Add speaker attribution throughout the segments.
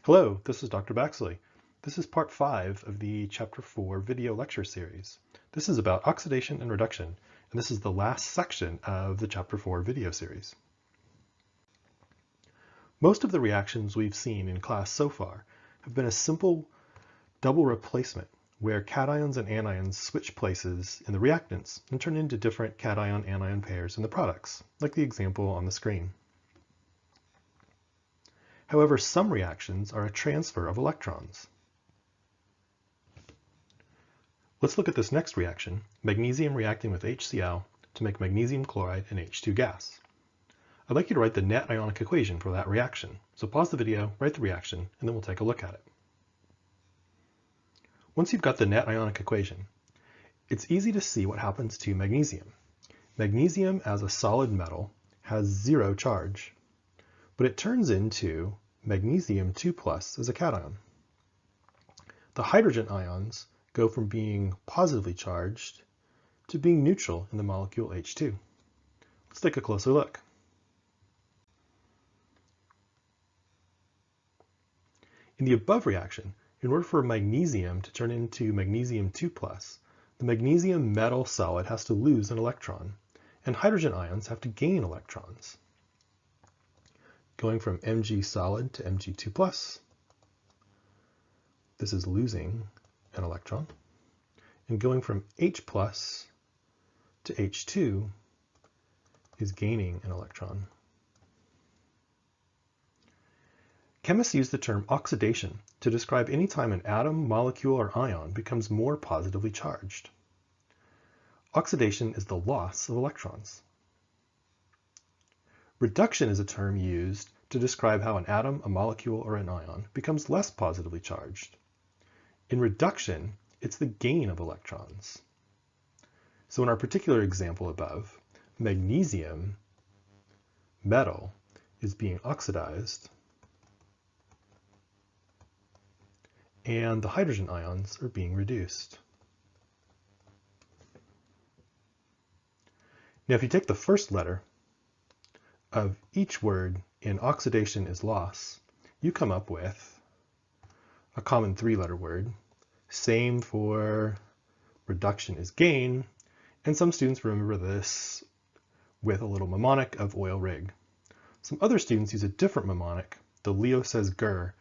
Speaker 1: Hello, this is Dr. Baxley. This is part 5 of the Chapter 4 video lecture series. This is about oxidation and reduction, and this is the last section of the Chapter 4 video series. Most of the reactions we've seen in class so far have been a simple double replacement where cations and anions switch places in the reactants and turn into different cation-anion pairs in the products, like the example on the screen. However, some reactions are a transfer of electrons. Let's look at this next reaction, magnesium reacting with HCl to make magnesium chloride and H2 gas. I'd like you to write the net ionic equation for that reaction. So pause the video, write the reaction, and then we'll take a look at it. Once you've got the net ionic equation, it's easy to see what happens to magnesium. Magnesium as a solid metal has 0 charge, but it turns into magnesium 2+ as a cation. The hydrogen ions go from being positively charged to being neutral in the molecule H2. Let's take a closer look. In the above reaction, in order for magnesium to turn into magnesium 2+, the magnesium metal solid has to lose an electron, and hydrogen ions have to gain electrons. Going from Mg solid to Mg2+, this is losing an electron. And going from H+ to H2 is gaining an electron. Chemists use the term oxidation to describe any time an atom, molecule, or ion becomes more positively charged. Oxidation is the loss of electrons. Reduction is a term used to describe how an atom, a molecule, or an ion becomes less positively charged. In reduction, it's the gain of electrons. So in our particular example above, magnesium metal is being oxidized, and the hydrogen ions are being reduced. Now, if you take the first letter of each word in oxidation is loss, you come up with a common 3-letter word. Same for reduction is gain, and some students remember this with a little mnemonic of oil rig. Some other students use a different mnemonic, the Leo says grr.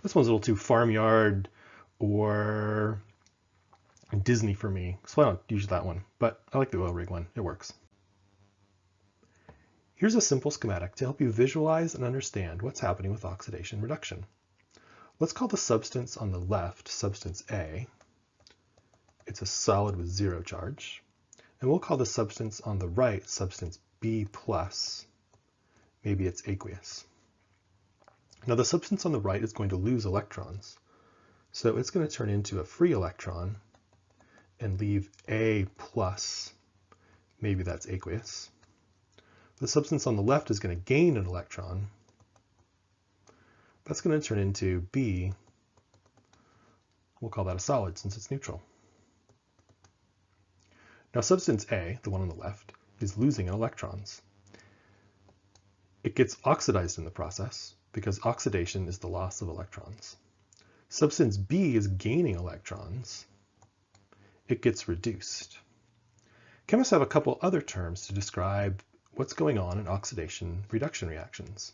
Speaker 1: This one's a little too farmyard or Disney for me, so I don't use that one, but I like the oil rig one, it works. Here's a simple schematic to help you visualize and understand what's happening with oxidation reduction. Let's call the substance on the left substance A. It's a solid with 0 charge. And we'll call the substance on the right substance B+. Maybe it's aqueous. Now the substance on the right is going to lose electrons. So it's going to turn into a free electron and leave A+. Maybe that's aqueous. The substance on the left is going to gain an electron. That's going to turn into B. We'll call that a solid since it's neutral. Now substance A, the one on the left, is losing electrons. It gets oxidized in the process because oxidation is the loss of electrons. Substance B is gaining electrons. It gets reduced. Chemists have a couple other terms to describe what's going on in oxidation-reduction reactions.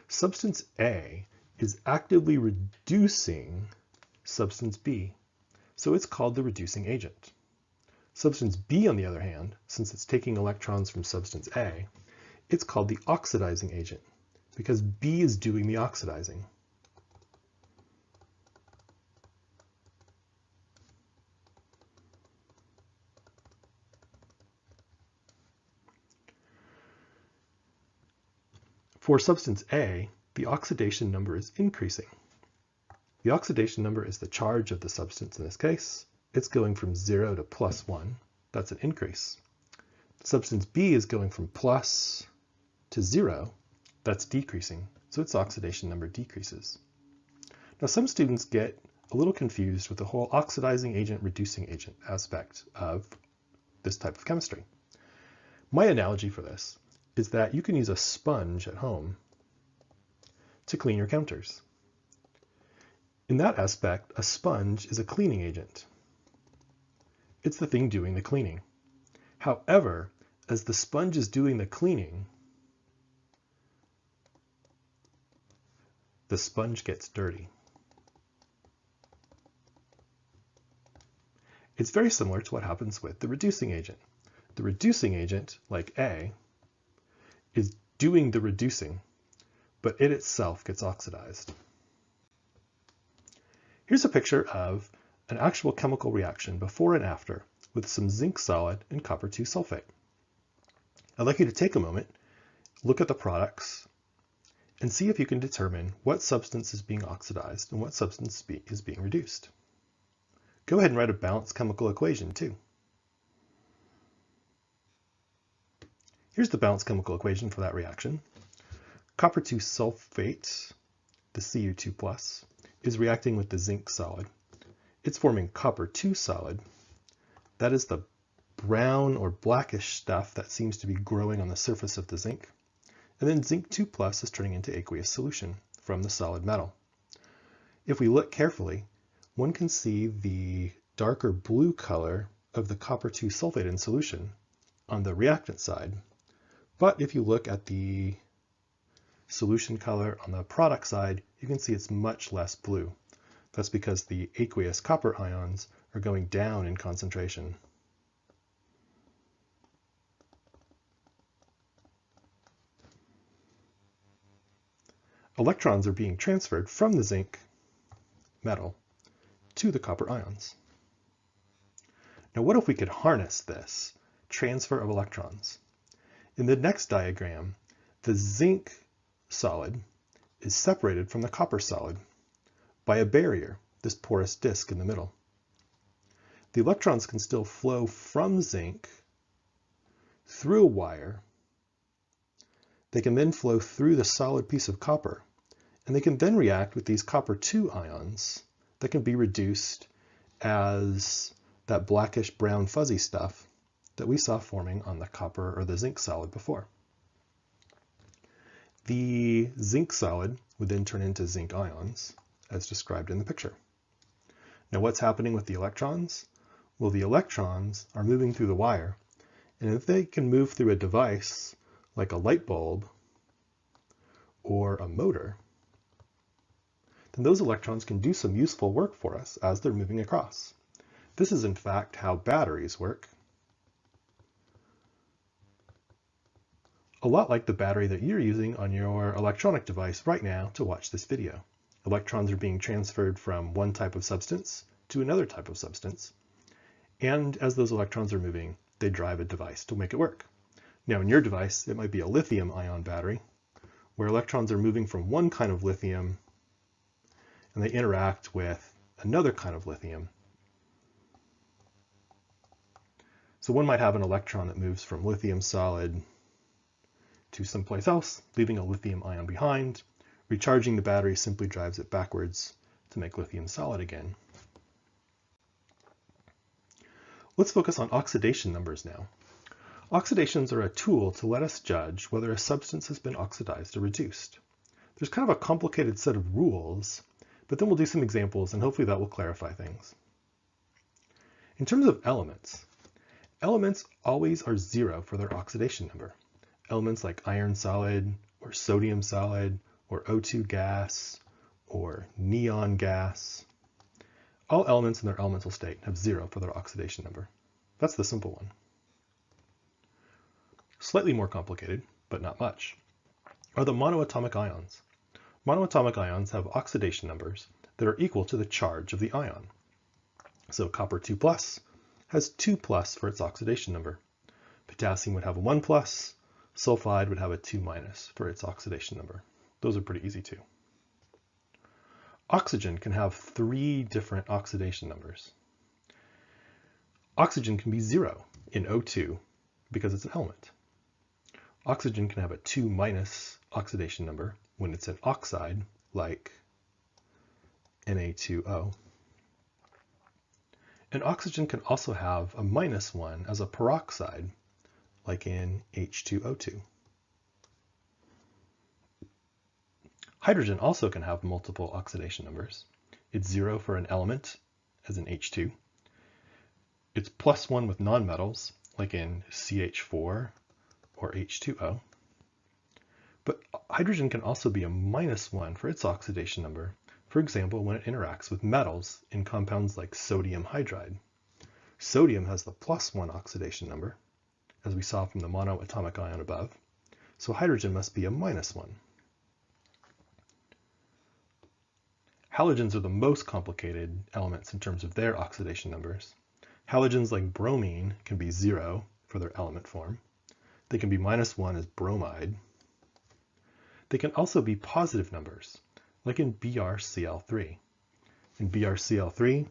Speaker 1: Substance A is actively reducing substance B, so it's called the reducing agent. Substance B, on the other hand, since it's taking electrons from substance A, it's called the oxidizing agent, because B is doing the oxidizing. For substance A, the oxidation number is increasing. The oxidation number is the charge of the substance in this case. It's going from 0 to +1. That's an increase. Substance B is going from plus to 0. That's decreasing. So its oxidation number decreases. Now some students get a little confused with the whole oxidizing agent, reducing agent aspect of this type of chemistry. My analogy for this is that you can use a sponge at home to clean your counters. In that aspect, a sponge is a cleaning agent. It's the thing doing the cleaning. However, as the sponge is doing the cleaning, the sponge gets dirty. It's very similar to what happens with the reducing agent. The reducing agent, like A, is doing the reducing, but it itself gets oxidized. Here's a picture of an actual chemical reaction before and after with some zinc solid and copper 2 sulfate. I'd like you to take a moment, look at the products, and see if you can determine what substance is being oxidized and what substance is being reduced. Go ahead and write a balanced chemical equation too. Here's the balanced chemical equation for that reaction. Copper 2 sulfate, the Cu2+, is reacting with the zinc solid. It's forming copper 2 solid. That is the brown or blackish stuff that seems to be growing on the surface of the zinc. And then zinc 2+ is turning into aqueous solution from the solid metal. If we look carefully, one can see the darker blue color of the copper 2 sulfate in solution on the reactant side. But if you look at the solution color on the product side, you can see it's much less blue. That's because the aqueous copper ions are going down in concentration. Electrons are being transferred from the zinc metal to the copper ions. Now, what if we could harness this transfer of electrons? In the next diagram, the zinc solid is separated from the copper solid by a barrier, this porous disc in the middle. The electrons can still flow from zinc through a wire. They can then flow through the solid piece of copper, and they can then react with these copper 2 ions that can be reduced as that blackish brown fuzzy stuff that we saw forming on the copper or the zinc solid before. The zinc solid would then turn into zinc ions, as described in the picture. Now, what's happening with the electrons? Well, the electrons are moving through the wire, and if they can move through a device like a light bulb or a motor, then those electrons can do some useful work for us as they're moving across. This is in fact how batteries work. A lot like the battery that you're using on your electronic device right now to watch this video. Electrons are being transferred from one type of substance to another type of substance, and as those electrons are moving, they drive a device to make it work. Now, in your device, it might be a lithium-ion battery, where electrons are moving from one kind of lithium and they interact with another kind of lithium. So one might have an electron that moves from lithium solid to someplace else, leaving a lithium ion behind. Recharging the battery simply drives it backwards to make lithium solid again. Let's focus on oxidation numbers now. Oxidations are a tool to let us judge whether a substance has been oxidized or reduced. There's kind of a complicated set of rules, but then we'll do some examples and hopefully that will clarify things. In terms of elements, elements always are 0 for their oxidation number. Elements like iron solid or sodium solid or O2 gas or neon gas, all elements in their elemental state have 0 for their oxidation number. That's the simple one. Slightly more complicated, but not much, are the monoatomic ions. Monoatomic ions have oxidation numbers that are equal to the charge of the ion. So copper 2+ has 2+ for its oxidation number. Potassium would have a 1+, sulfide would have a 2- for its oxidation number. Those are pretty easy too. Oxygen can have 3 different oxidation numbers. Oxygen can be 0 in O2 because it's an element. Oxygen can have a 2- oxidation number when it's an oxide, like Na2O. And oxygen can also have a -1 as a peroxide, like in H2O2. Hydrogen also can have multiple oxidation numbers. It's 0 for an element, as in H2. It's +1 with nonmetals, like in CH4 or H2O. But hydrogen can also be a -1 for its oxidation number, for example, when it interacts with metals in compounds like sodium hydride. Sodium has the +1 oxidation number, as we saw from the monoatomic ion above, so hydrogen must be a -1. Halogens are the most complicated elements in terms of their oxidation numbers. Halogens like bromine can be 0 for their element form. They can be -1 as bromide. They can also be positive numbers, like in BrCl3. In BrCl3,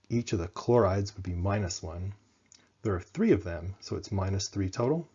Speaker 1: each of the chlorides would be -1. There are 3 of them, so it's -3 total.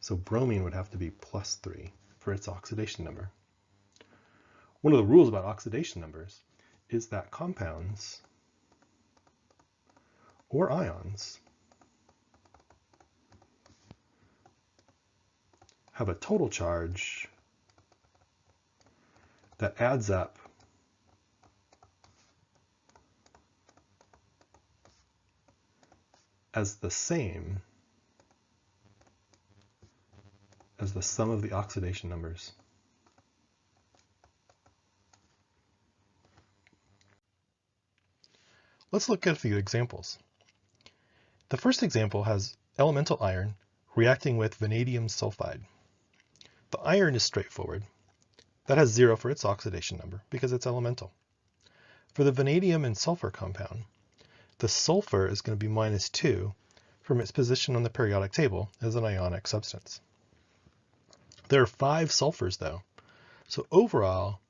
Speaker 1: So bromine would have to be +3 for its oxidation number. One of the rules about oxidation numbers is that compounds or ions have a total charge that adds up as the same as the sum of the oxidation numbers. Let's look at a few examples. The first example has elemental iron reacting with vanadium sulfide. The iron is straightforward. That has 0 for its oxidation number because it's elemental. For the vanadium and sulfur compound, the sulfur is going to be -2 from its position on the periodic table as an ionic substance. There are 5 sulfurs though, so overall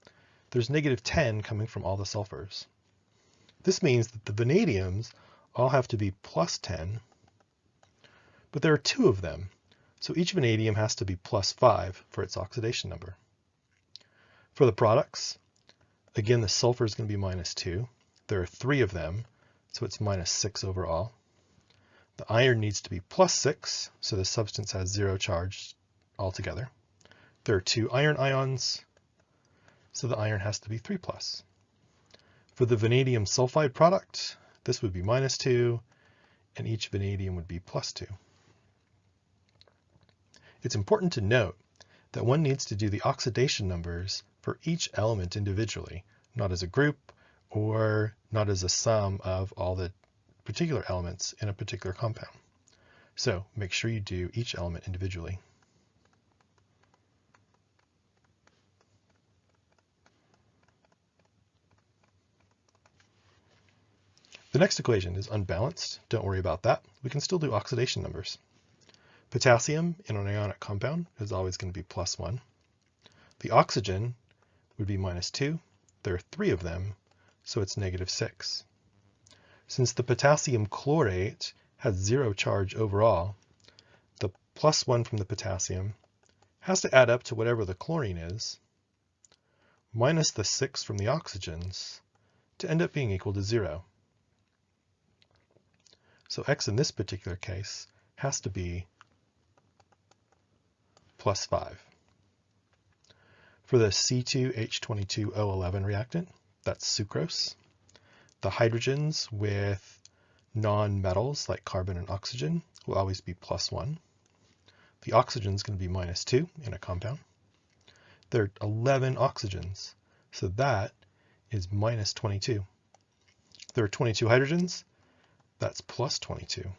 Speaker 1: there's -10 coming from all the sulfurs. This means that the vanadiums all have to be +10, but there are 2 of them, so each vanadium has to be +5 for its oxidation number. For the products, again the sulfur is going to be -2. There are 3 of them, so it's -6 overall. The iron needs to be +6, so the substance has 0 charge altogether. There are 2 iron ions, so the iron has to be 3+. For the vanadium sulfide product, this would be -2, and each vanadium would be +2. It's important to note that one needs to do the oxidation numbers for each element individually, not as a group or not as a sum of all the particular elements in a particular compound. So make sure you do each element individually. The next equation is unbalanced. Don't worry about that. We can still do oxidation numbers. Potassium in an ionic compound is always going to be +1. The oxygen would be -2. There are 3 of them, so it's -6. Since the potassium chlorate has 0 charge overall, the +1 from the potassium has to add up to whatever the chlorine is, minus the 6 from the oxygens, to end up being equal to 0. So X in this particular case has to be +5. For the C2H22O11 reactant, that's sucrose. The hydrogens with non-metals like carbon and oxygen will always be +1. The oxygen is going to be -2 in a compound. There are 11 oxygens, so that is -22. There are 22 hydrogens, that's +22.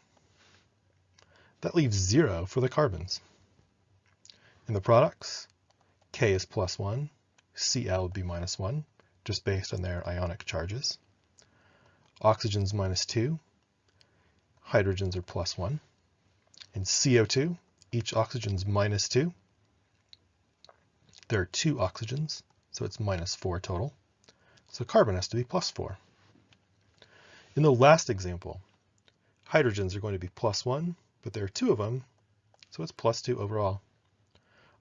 Speaker 1: That leaves 0 for the carbons. In the products, K is +1, Cl would be -1, just based on their ionic charges. Oxygen's -2, hydrogens are +1. In CO2, each oxygen's -2. There are 2 oxygens, so it's -4 total. So carbon has to be +4. In the last example, hydrogens are going to be +1, but there are 2 of them, so it's +2 overall.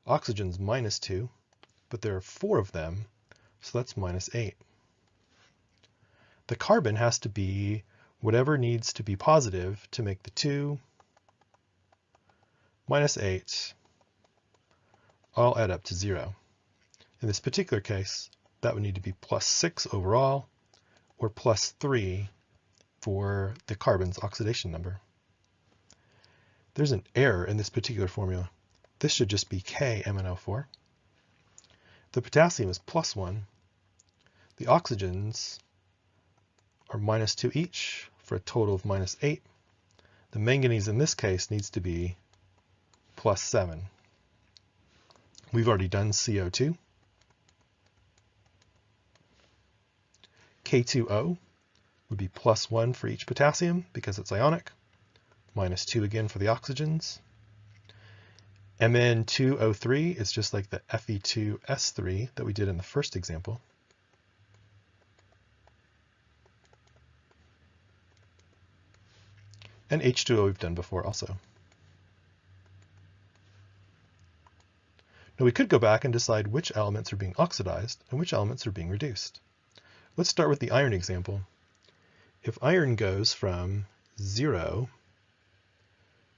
Speaker 1: Oxygen's -2, but there are 4 of them, so that's -8. The carbon has to be whatever needs to be positive to make the 2 -8 all add up to 0. In this particular case, that would need to be +6 overall, or plus 3 for the carbon's oxidation number. There's an error in this particular formula. This should just be KMnO4. The potassium is plus 1. The oxygens are minus 2 each for a total of minus 8. The manganese in this case needs to be plus 7. We've already done CO2. K2O would be plus 1 for each potassium because it's ionic, minus 2 again for the oxygens. Mn2O3 is just like the Fe2S3 that we did in the first example. And H2O we've done before also. Now we could go back and decide which elements are being oxidized and which elements are being reduced. Let's start with the iron example. If iron goes from 0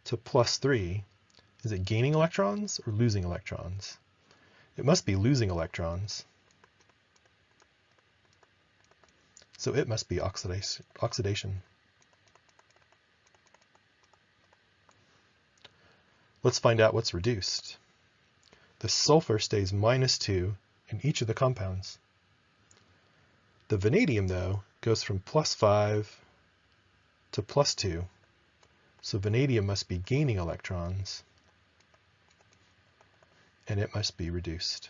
Speaker 1: to plus 3, is it gaining electrons or losing electrons? It must be losing electrons. So it must be oxidation. Let's find out what's reduced. The sulfur stays minus 2 in each of the compounds. The vanadium, though, goes from plus 5 to plus 2. So vanadium must be gaining electrons, and it must be reduced.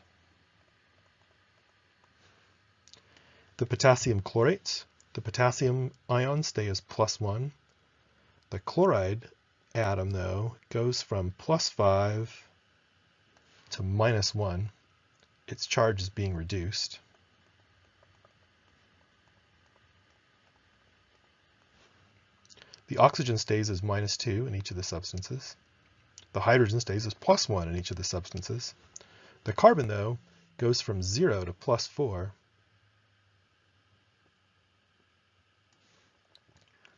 Speaker 1: The potassium chlorates, the potassium ions stay as plus 1. The chloride atom, though, goes from plus 5 to minus 1. Its charge is being reduced. The oxygen stays as minus 2 in each of the substances. The hydrogen stays as plus 1 in each of the substances. The carbon, though, goes from 0 to plus 4.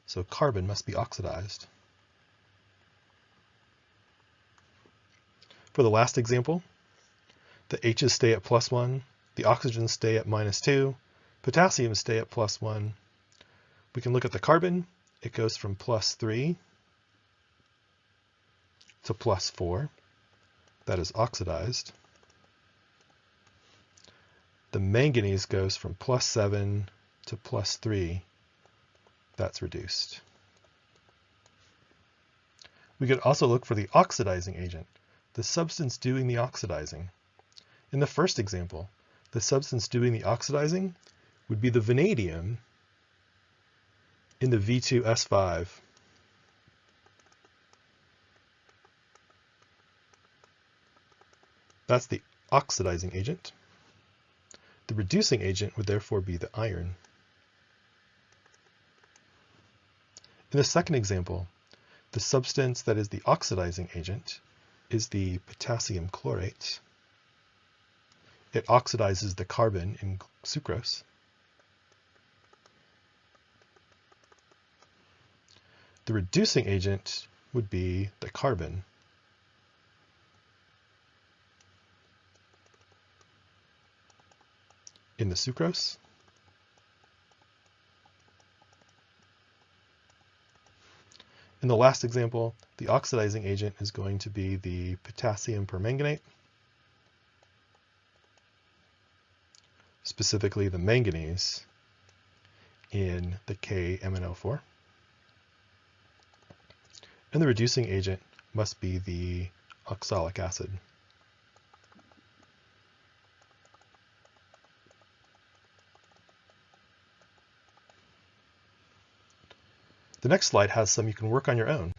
Speaker 1: So carbon must be oxidized. For the last example, the H's stay at plus 1, the oxygens stay at minus 2, potassium stay at plus 1. We can look at the carbon. It goes from plus 3 to plus 4. That is oxidized. The manganese goes from plus 7 to plus 3. That's reduced. We could also look for the oxidizing agent, the substance doing the oxidizing. In the first example, the substance doing the oxidizing would be the vanadium in the V2S5. That's the oxidizing agent. The reducing agent would therefore be the iron. In the second example, the substance that is the oxidizing agent is the potassium chlorate. It oxidizes the carbon in sucrose. The reducing agent would be the carbon. In the sucrose. In the last example, the oxidizing agent is going to be the potassium permanganate, specifically the manganese in the KMnO4. And the reducing agent must be the oxalic acid. The next slide has some you can work on your own.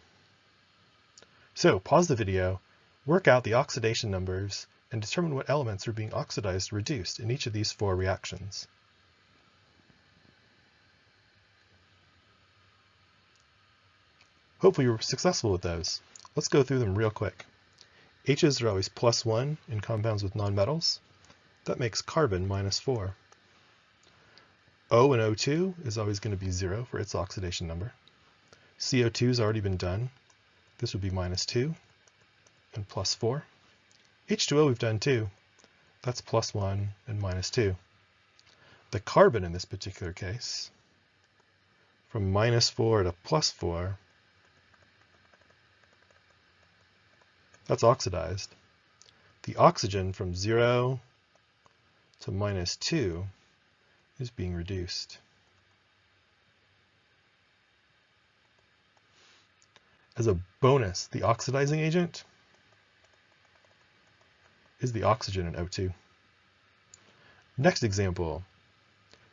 Speaker 1: So pause the video, work out the oxidation numbers, and determine what elements are being oxidized or reduced in each of these 4 reactions. Hopefully you were successful with those. Let's go through them real quick. H's are always plus 1 in compounds with nonmetals. That makes carbon minus 4. O and O2 is always going to be 0 for its oxidation number. CO2 has already been done. This would be minus 2 and plus 4. H2O we've done too. That's plus 1 and minus 2. The carbon in this particular case from -4 to +4, that's oxidized. The oxygen from 0 to -2 is being reduced. As a bonus, the oxidizing agent is the oxygen in O2. Next example.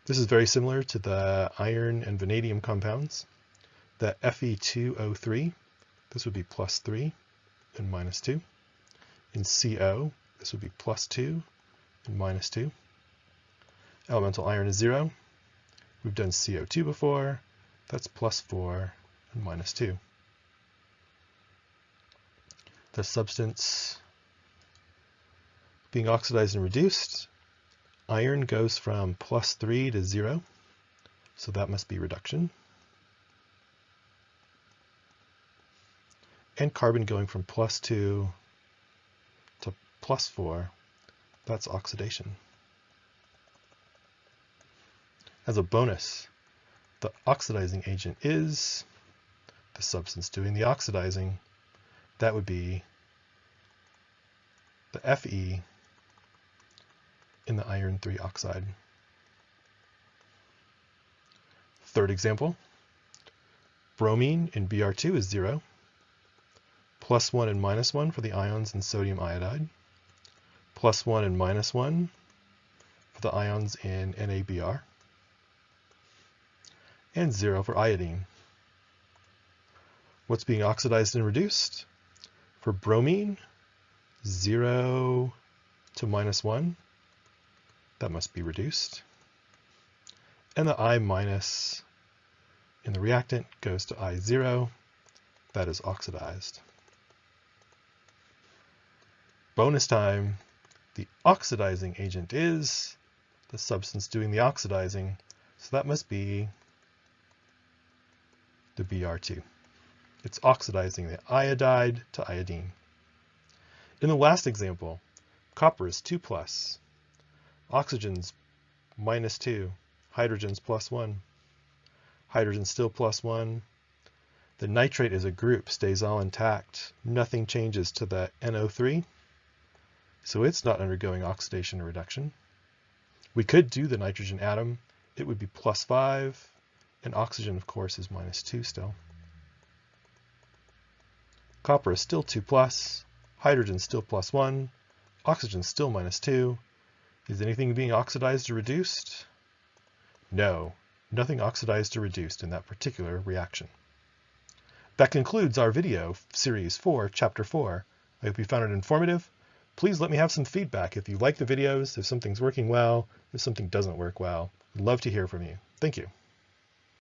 Speaker 1: This is very similar to the iron and vanadium compounds. The Fe2O3, this would be +3 and -2. In CO, this would be +2 and -2. Elemental iron is 0. We've done CO2 before. That's +4 and -2. The substance being oxidized and reduced, iron goes from +3 to 0, so that must be reduction. And carbon going from +2 to +4, that's oxidation. As a bonus, the oxidizing agent is the substance doing the oxidizing. That would be the Fe in the iron 3 oxide. Third example, bromine in Br2 is 0, +1 and -1 for the ions in sodium iodide, +1 and -1 for the ions in NaBr, and 0 for iodine. What's being oxidized and reduced? For bromine, 0 to -1, that must be reduced. And the I- in the reactant goes to I0, that is oxidized. Bonus time, the oxidizing agent is the substance doing the oxidizing, so that must be the Br2. It's oxidizing the iodide to iodine. In the last example, copper is 2+, oxygen's -2, hydrogen's +1, hydrogen's still +1. The nitrate as a group stays all intact. Nothing changes to the NO3, so it's not undergoing oxidation or reduction. We could do the nitrogen atom. It would be +5, and oxygen, of course, is -2 still. Copper is still 2+, hydrogen still +1, oxygen still -2. Is anything being oxidized or reduced? No, nothing oxidized or reduced in that particular reaction. That concludes our video, Series 4, Chapter 4. I hope you found it informative. Please let me have some feedback if you like the videos, if something's working well, if something doesn't work well. I'd love to hear from you. Thank you.